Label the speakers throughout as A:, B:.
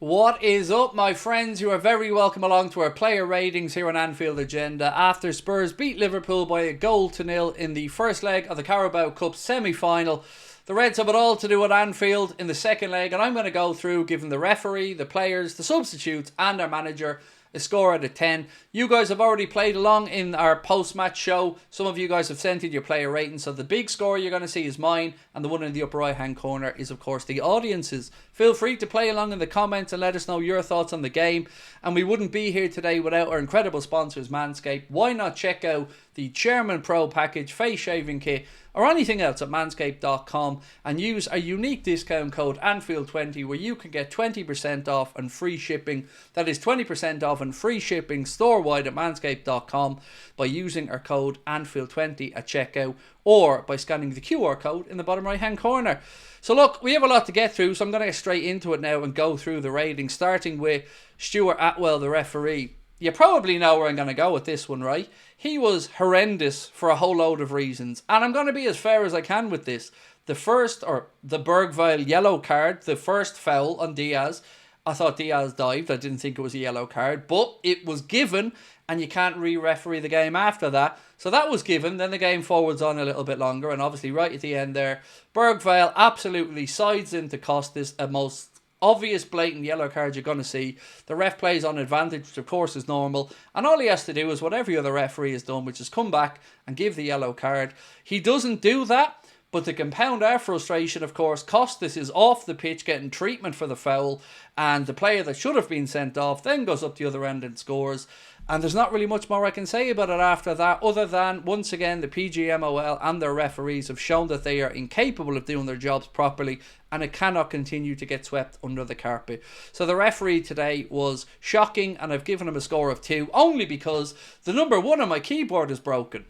A: What is up, my friends? You are very welcome along to our player ratings here on Anfield Agenda after Spurs beat Liverpool by 1-0 in the first leg of the Carabao Cup semi-final. The Reds have it all to do at Anfield in the second leg, and I'm going to go through giving the referee, the players, the substitutes and our manager a score out of 10. You guys have already played along in our post-match show. Some of you guys have sent in your player ratings, so the big score you're going to see is mine, and the one in the upper right hand corner is of course the audience's. Feel free to play along in the comments and let us know your thoughts on the game. And we wouldn't be here today without our incredible sponsors Manscaped. Why not check out the Chairman Pro package, face shaving kit, or anything else at manscaped.com and use our unique discount code Anfield20 where you can get 20% off and free shipping. That is 20% off and free shipping store-wide at manscaped.com by using our code Anfield20 at checkout or by scanning the QR code in the bottom right hand corner. So look, we have a lot to get through, so I'm going to get straight into it now and go through the ratings, starting with Stuart Atwell, the referee. You probably know where I'm going to go with this one, right? He was horrendous for a whole load of reasons. And I'm going to be as fair as I can with this. The Bergwijn yellow card, the first foul on Diaz, I thought Diaz dived. I didn't think it was a yellow card. But it was given, and you can't re-referee the game after that. So that was given. Then the game forwards on a little bit longer. And obviously right at the end there, Bergwijn absolutely sides into Costas, a most obvious blatant yellow card you're going to see. The ref plays on advantage, which of course is normal, and all he has to do is what every other referee has done, which is come back and give the yellow card. He doesn't do that, but to compound our frustration, of course, Costas is off the pitch getting treatment for the foul, and the player that should have been sent off then goes up the other end and scores. And there's not really much more I can say about it after that, other than, once again, the PGMOL and their referees have shown that they are incapable of doing their jobs properly, and it cannot continue to get swept under the carpet. So the referee today was shocking, and I've given him a score of 2, only because the number 1 on my keyboard is broken.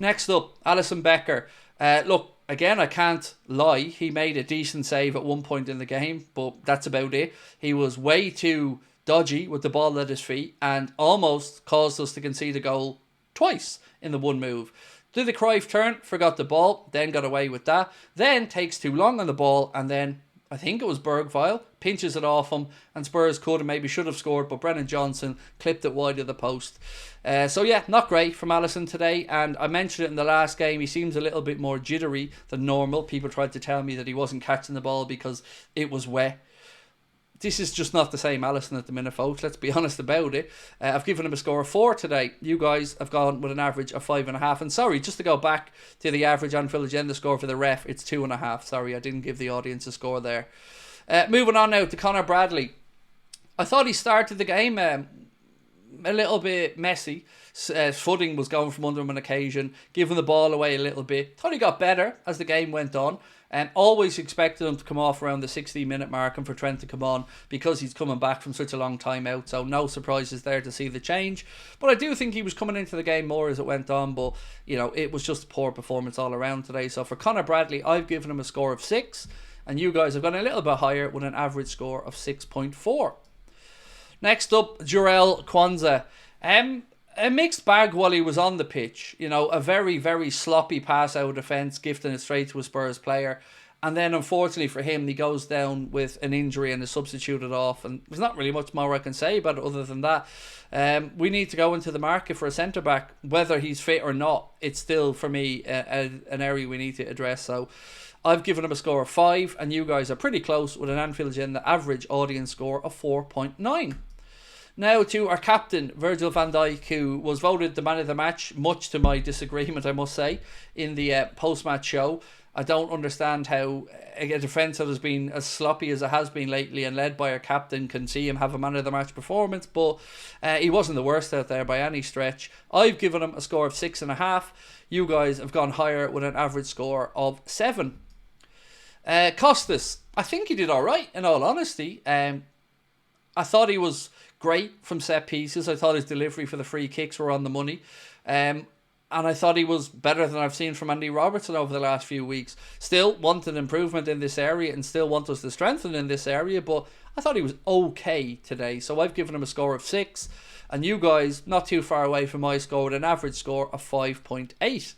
A: Next up, Alisson Becker. Look, again, I can't lie. He made a decent save at one point in the game, but that's about it. He was way too dodgy with the ball at his feet and almost caused us to concede a goal twice in the one move. Did the Cruyff turn, forgot the ball, then got away with that. Then takes too long on the ball, and then I think it was Bergwijn pinches it off him, and Spurs could and maybe should have scored, but Brennan Johnson clipped it wide of the post. So yeah, not great from Alisson today, and I mentioned it in the last game, he seems a little bit more jittery than normal. People tried to tell me that he wasn't catching the ball because it was wet. This is just not the same Alisson at the minute, folks. Let's be honest about it. I've given him a score of 4 today. You guys have gone with an average of 5.5. And sorry, just to go back to the average Anfield Agenda score for the ref, it's 2.5. Sorry, I didn't give the audience a score there. Moving on now to Connor Bradley. I thought he started the game a little bit messy. His footing was going from under him on occasion, giving the ball away a little bit. Thought he got better as the game went on. Always expected him to come off around the 60-minute mark and for Trent to come on because he's coming back from such a long time out. So no surprises there to see the change. But I do think he was coming into the game more as it went on. But, you know, it was just a poor performance all around today. So for Connor Bradley, I've given him a score of 6. And you guys have gone a little bit higher with an average score of 6.4. Next up, Jarell Quansah. A mixed bag while he was on the pitch. You know, a very, very sloppy pass out of defence, gifting it straight to a Spurs player. And then, unfortunately for him, he goes down with an injury and is substituted off. And there's not really much more I can say about it other than that. We need to go into the market for a centre-back. Whether he's fit or not, it's still, for me, an area we need to address. So I've given him a score of 5, and you guys are pretty close with an Anfield Agenda average audience score of 4.9. Now to our captain, Virgil van Dijk, who was voted the man of the match, much to my disagreement, I must say, in the post-match show. I don't understand how a defence that has been as sloppy as it has been lately and led by our captain can see him have a man of the match performance, but he wasn't the worst out there by any stretch. I've given him a score of 6.5. You guys have gone higher with an average score of 7. Costas, I think he did alright, in all honesty. I thought he was great from set pieces. I thought his delivery for the free kicks were on the money. And I thought he was better than I've seen from Andy Robertson over the last few weeks. Still want an improvement in this area and still want us to strengthen in this area, but I thought he was okay today. So I've given him a score of 6. And you guys, not too far away from my score, with an average score of 5.8.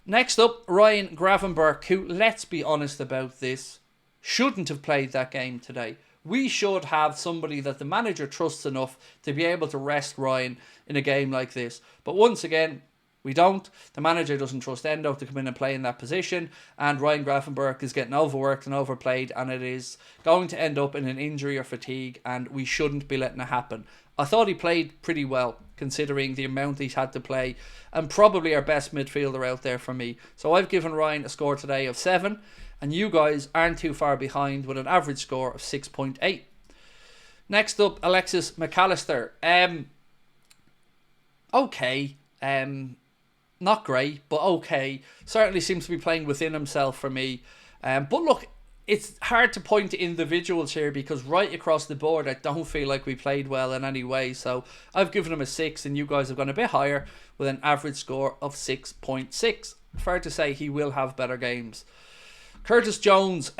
A: Next up, Ryan Gravenberch, who, let's be honest about this, shouldn't have played that game today. We should have somebody that the manager trusts enough to be able to rest Ryan in a game like this. But once again, we don't. The manager doesn't trust Endo to come in and play in that position, and Ryan Gravenberch is getting overworked and overplayed, and it is going to end up in an injury or fatigue, and we shouldn't be letting it happen. I thought he played pretty well, considering the amount he's had to play, and probably our best midfielder out there for me. So I've given Ryan a score today of 7, and you guys aren't too far behind with an average score of 6.8. Next up, Alexis McAllister. Okay. Not great, but okay. Certainly seems to be playing within himself for me. But look, it's hard to point to individuals here because right across the board, I don't feel like we played well in any way. So I've given him a 6, and you guys have gone a bit higher with an average score of 6.6. Fair to say he will have better games. Curtis Jones,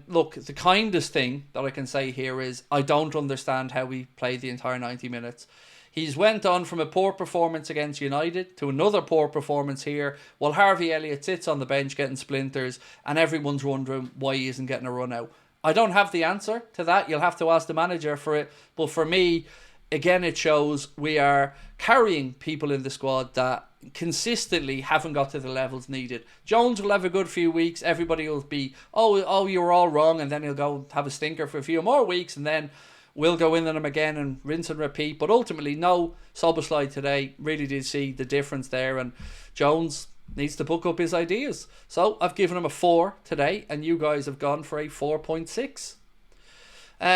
A: look, the kindest thing that I can say here is I don't understand how we played the entire 90 minutes. He's went on from a poor performance against United to another poor performance here, while Harvey Elliott sits on the bench getting splinters, and everyone's wondering why he isn't getting a run out. I don't have the answer to that. You'll have to ask the manager for it. But for me, again, it shows we are carrying people in the squad that consistently haven't got to the levels needed. Jones will have a good few weeks. Everybody will be, oh, you were all wrong, and then he'll go have a stinker for a few more weeks, and then we'll go in on him again and rinse and repeat. But ultimately, no, Szoboszlai today really did see the difference there, and Jones needs to book up his ideas. So I've given him a 4 today, and you guys have gone for a 4.6.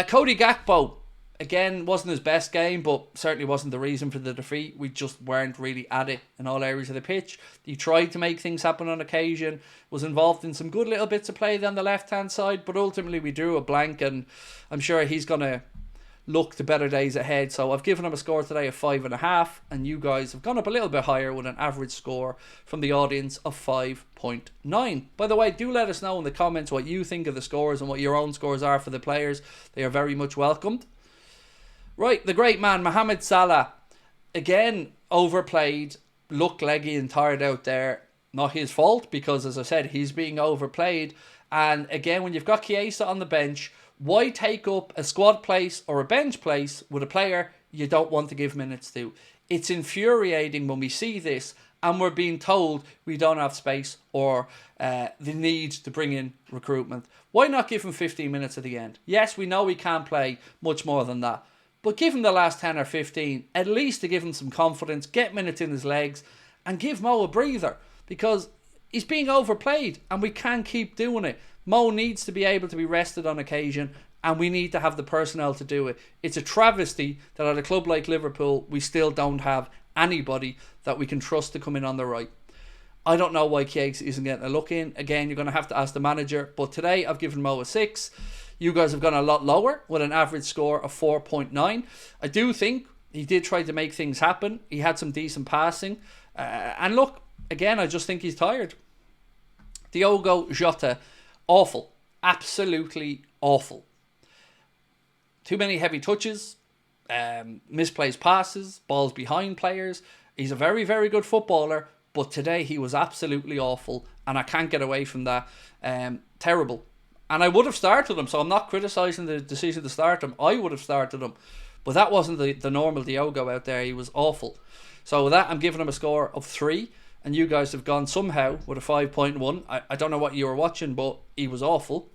A: Cody Gakpo, again, wasn't his best game, but certainly wasn't the reason for the defeat. We just weren't really at it in all areas of the pitch. He tried to make things happen on occasion, was involved in some good little bits of play on the left-hand side, but ultimately we drew a blank, and I'm sure he's going to look to better days ahead. So I've given him a score today of 5.5, and you guys have gone up a little bit higher with an average score from the audience of 5.9. By the way, do let us know in the comments what you think of the scores and what your own scores are for the players. They are very much welcomed. Right, the great man Mohamed Salah, again overplayed, looked leggy and tired out there. Not his fault, because as I said, he's being overplayed. And again, when you've got Chiesa on the bench, why take up a squad place or a bench place with a player you don't want to give minutes to? It's infuriating when we see this and we're being told we don't have space or the need to bring in recruitment. Why not give him 15 minutes at the end? Yes, we know we can't play much more than that, but give him the last 10 or 15, at least to give him some confidence, get minutes in his legs, and give Mo a breather, because he's being overplayed and we can't keep doing it. Mo needs to be able to be rested on occasion, and we need to have the personnel to do it. It's a travesty that at a club like Liverpool, we still don't have anybody that we can trust to come in on the right. I don't know why Chiesa isn't getting a look in. Again, you're going to have to ask the manager, but today I've given Mo a 6. You guys have gone a lot lower with an average score of 4.9. I do think he did try to make things happen. He had some decent passing. And look, again, I just think he's tired. Diogo Jota, awful. Absolutely awful. Too many heavy touches, misplaced passes, balls behind players. He's a very, very good footballer, but today he was absolutely awful, and I can't get away from that. Terrible. And I would have started him, so I'm not criticising the decision to start him. I would have started him, but that wasn't the normal Diogo out there. He was awful. So with that, I'm giving him a score of 3, and you guys have gone somehow with a 5.1. I don't know what you were watching, but he was awful.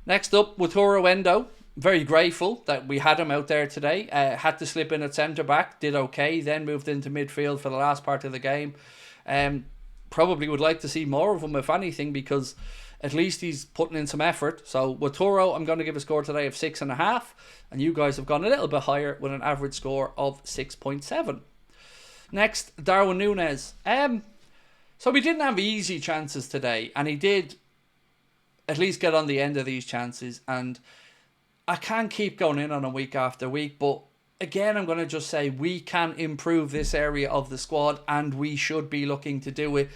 A: Next up, Wataru Endo. Very grateful that we had him out there today. Had to slip in at centre-back, did okay, then moved into midfield for the last part of the game. Probably would like to see more of him, if anything, because at least he's putting in some effort. So Wataru, I'm going to give a score today of 6.5, and you guys have gone a little bit higher with an average score of 6.7. Next, Darwin Núñez. So we didn't have easy chances today, and he did at least get on the end of these chances, and I can't keep going in on him week after week, but again, I'm going to just say we can improve this area of the squad, and we should be looking to do it.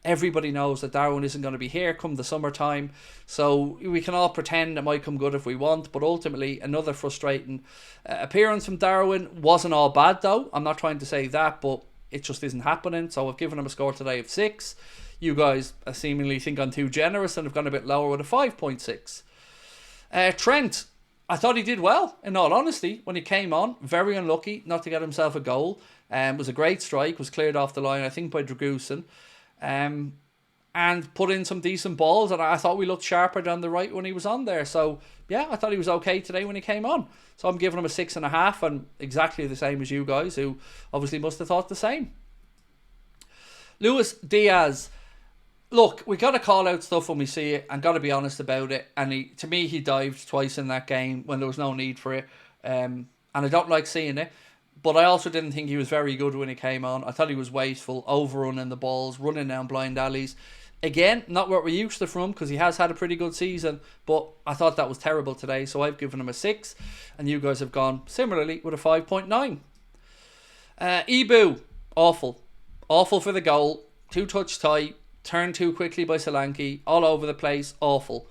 A: Everybody knows that Darwin isn't going to be here come the summertime, so we can all pretend it might come good if we want, but ultimately another frustrating appearance from Darwin. Wasn't all bad though, I'm not trying to say that, but it just isn't happening. So I've given him a score today of 6. You guys seemingly think I'm too generous and have gone a bit lower with a 5.6. Trent, I thought he did well, in all honesty, when he came on. Very unlucky not to get himself a goal. Was a great strike, was cleared off the line, I think, by Dragusin. And put in some decent balls, and I thought we looked sharper down the right when he was on there. So, yeah, I thought he was okay today when he came on. So I'm giving him a 6.5, and exactly the same as you guys, who obviously must have thought the same. Luis Diaz. Look, we got to call out stuff when we see it and got to be honest about it. And to me, he dived twice in that game when there was no need for it. And I don't like seeing it. But I also didn't think he was very good when he came on. I thought he was wasteful, overrunning the balls, running down blind alleys. Again, not what we're used to from him, because he has had a pretty good season. But I thought that was terrible today, so I've given him a 6. And you guys have gone similarly with a 5.9. Ibu, awful. Awful for the goal. 2-touch tie. Turned too quickly by Solanke. All over the place. Awful.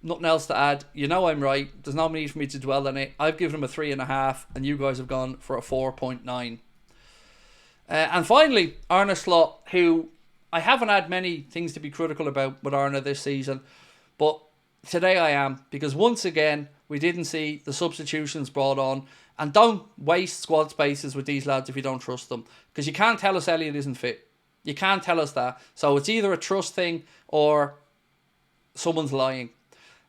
A: Nothing else to add. You know I'm right. There's no need for me to dwell on it. I've given him a 3.5, and you guys have gone for a 4.9. And finally, Arne Slot, who I haven't had many things to be critical about with Arne this season, but today I am, because once again, we didn't see the substitutions brought on. And don't waste squad spaces with these lads if you don't trust them, because you can't tell us Elliott isn't fit. You can't tell us that. So it's either a trust thing or someone's lying.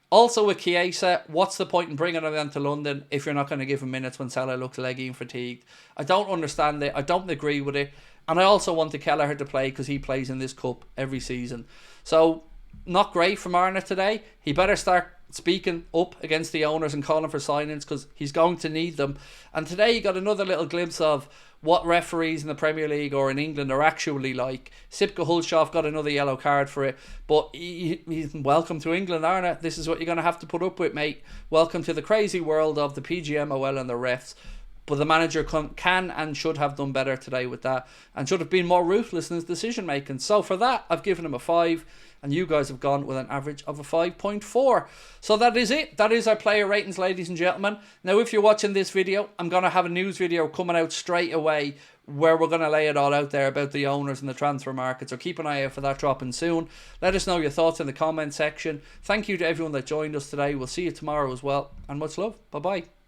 A: Also with Chiesa, what's the point in bringing him down to London if you're not going to give him minutes when Salah looks leggy and fatigued? I don't understand it. I don't agree with it. And I also want the Kelleher to play because he plays in this cup every season. So, not great from Arne today. He better start speaking up against the owners and calling for signings, because he's going to need them. And today you got another little glimpse of what referees in the Premier League or in England are actually like. Sipka Hulshoff got another yellow card for it, but he's welcome to England, Arne. This is what you're going to have to put up with, mate. Welcome to the crazy world of the PGMOL and the refs. But the manager can and should have done better today with that, and should have been more ruthless in his decision making. So for that, I've given him a 5, and you guys have gone with an average of a 5.4. So that is it. That is our player ratings, ladies and gentlemen. Now, if you're watching this video, I'm going to have a news video coming out straight away where we're going to lay it all out there about the owners and the transfer market. So keep an eye out for that dropping soon. Let us know your thoughts in the comment section. Thank you to everyone that joined us today. We'll see you tomorrow as well, and much love. Bye-bye.